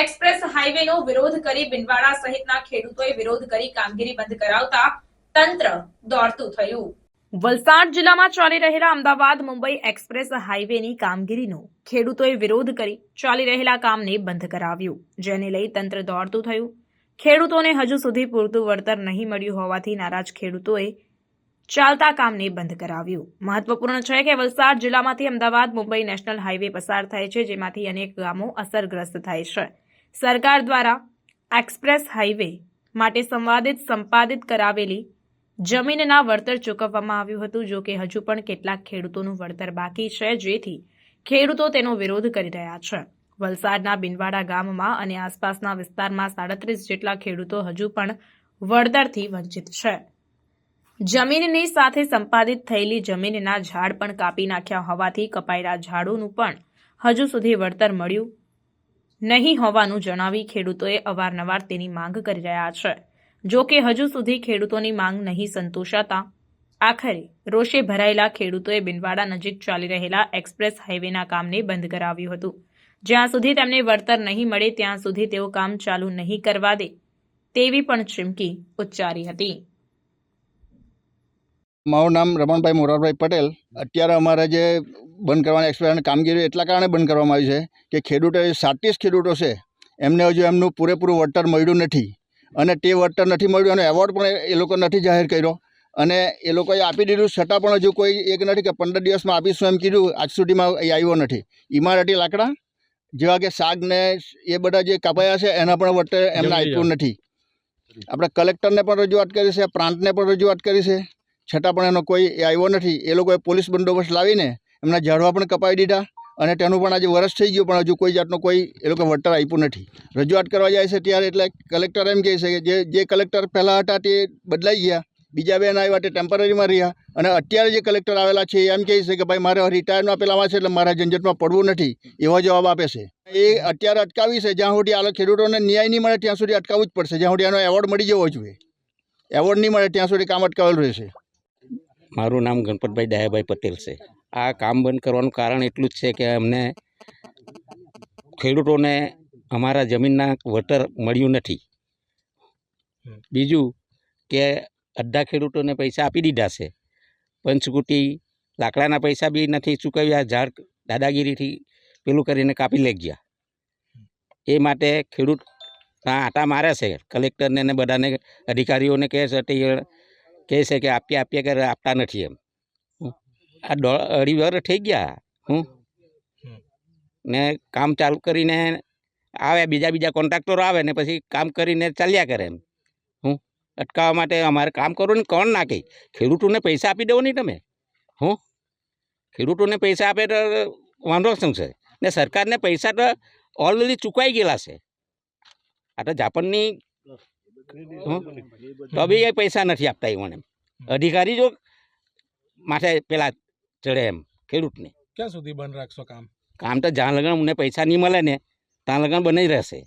Express હાઈવેનો વિરોધ કરી બિનવાડા સહિતના ખેડૂતોએ વિરોધ કરી કામગીરી બંધ કરાવતા તંત્ર દોડતું થયું। વલસાડ જિલ્લામાં ચાલી રહેલા અમદાવાદ મુંબઈ એક્સપ્રેસ હાઈવેની કામગીરીનો ખેડૂતોએ વિરોધ કરી ચાલી રહેલા કામને બંધ કરાવ્યું, જેને લઈ તંત્ર દોડતું થયું। ખેડૂતોને હજુ સુધી પૂરતું વળતર નહીં મળ્યું હોવાથી નારાજ ખેડૂતોએ ચાલતા કામને બંધ કરાવ્યું। મહત્વપૂર્ણ છે કે વલસાડ જિલ્લામાંથી અમદાવાદ મુંબઈ નેશનલ હાઈવે પસાર થાય છે, જેમાંથી અનેક ગામો અસરગ્રસ્ત થાય છે। સરકાર દ્વારા એક્સપ્રેસ હાઈવે માટે સંપાદિત કરાવેલી જમીનના વળતર ચૂકવવામાં આવ્યું હતું, જો કે હજુ પણ કેટલાક ખેડૂતોનું વળતર બાકી છે, જેથી ખેડૂતો તેનો વિરોધ કરી રહ્યા છે। વલસાડના બિનવાડા ગામમાં અને આસપાસના વિસ્તારમાં 37 જેટલા ખેડૂતો હજુ પણ વળતરથી વંચિત છે। જમીનની સાથે સંપાદિત થયેલી જમીનના ઝાડ પણ કાપી નાખ્યા હોવાથી કપાયેલા ઝાડોનું પણ હજુ સુધી વળતર મળ્યું નહીં હોવાનું જણાવી ખેડૂતોએ અવારનવાર તેની માંગ કરી રહ્યા છે। જો કે હજુ સુધી ખેડૂતોની માંગ નહીં સંતોષાતા આખરે રોષે ભરાયેલા ખેડૂતોએ બિનવાડા નજીક ચાલી રહેલા એક્સપ્રેસ હાઈવેના કામને બંધ કરાવ્યું હતું। જ્યાં સુધી તેમને વળતર નહીં મળે ત્યાં સુધી તેઓ કામ ચાલુ નહીં કરવા દે તેવી પણ ચીમકી ઉચ્ચારી હતી। મારું નામ રમણભાઈ મોરારભાઈ પટેલ। અત્યારે અમારે જે બંધ કરવાની એક્સપ્રેસની કામગીરી એટલા કારણે બંધ કરવામાં આવી છે કે ખેડૂતો 37 ખેડૂતો છે, એમને હજુ એમનું પૂરેપૂરું વળતર મળ્યું નથી અને તે વળતર નથી મળ્યું અને એવોર્ડ પણ એ લોકો નથી જાહેર કર્યો અને એ લોકોએ આપી દીધું છતાં પણ હજુ કોઈ એક નથી કે 15 દિવસમાં આપીશું એમ કીધું, આજ સુધીમાં એ આવ્યો નથી। ઇમારતી લાકડા જેવા કે શાક ને એ બધા જે કાપાયા છે એના પણ વળતર એમને આપ્યું નથી। આપણે કલેક્ટરને પણ રજૂઆત કરી છે, પ્રાંતને પણ રજૂઆત કરી છે, છતાં પણ એનો કોઈ આવ્યો નથી। એ લોકોએ પોલીસ બંદોબસ્ત લાવીને એમના ઝાડવા પણ કપાવી દીધા અને તેનું પણ આજે વર્ષ થઈ ગયું પણ હજુ કોઈ જાતનું કોઈ એ લોકો વળતર આપ્યું નથી। રજૂઆત કરવા જાય છે ત્યારે એટલે કલેક્ટર એમ કહે છે કે જે કલેક્ટર પહેલાં હતા તે બદલાઈ ગયા, બીજા બેન આવ્યા તે ટેમ્પરરીમાં રહ્યા અને અત્યારે જે કલેક્ટર આવેલા છે એમ કહે છે કે ભાઈ મારે રિટાયરમાં પેલામાં છે એટલે મારા ઝંઝટમાં પડવું નથી, એવા જવાબ આપે છે। એ અત્યારે અટકાવી છે, જ્યાં સુધી આ ખેડૂતોને ન્યાય નહીં મળે ત્યાં સુધી અટકાવવું જ પડશે, જ્યાં સુધી એનો એવોર્ડ મળી જવો જોઈએ। એવોર્ડ નહીં મળે ત્યાં સુધી કામ અટકાવેલું રહેશે। મારું નામ ગણપતભાઈ દયાભાઈ પટેલ છે। આ કામ બંધ કરવાનું કારણ એટલું જ છે કે અમને ખેડૂતોને અમારા જમીનના વળતર મળ્યું નથી। બીજું કે અડધા ખેડૂતોને પૈસા આપી દીધા છે, પંચકુટી લાકડાના પૈસા બી નથી ચૂકવ્યા, ઝાડ દાદાગીરીથી પેલું કરીને કાપી લઈ ગયા। એ માટે ખેડૂત આટા મારે છે, કલેક્ટરને ને બધાને અધિકારીઓને કહે છે કે આપીએ કે આપતા નથી એમ। આ 2.5 વર્ષ થઈ ગયા ને કામ ચાલુ કરીને આવે, બીજા કોન્ટ્રાક્ટરો આવે ને પછી કામ કરીને ચાલ્યા કરે એમ। અટકાવવા માટે અમારે કામ કરવું ને કોણ ના કહે? ખેડૂતોને પૈસા આપી દો નહીં તમે। ખેડૂતોને પૈસા આપે તો વાંધો શું છે? ને સરકારને પૈસા તો ઓલરેડી ચૂકવાઈ ગયેલા છે। આ તો જાપાનની તો બી એ પૈસા નથી આપતા એમને। અધિકારી જો માથે પેલા ચડે એમ ખેડૂતને। ક્યાં સુધી બંધ રાખશો કામ? કામ તો જ્યાં લગન અમને પૈસા નહીં મળે ને ત્યાં લગન બંધ જ રહેશે।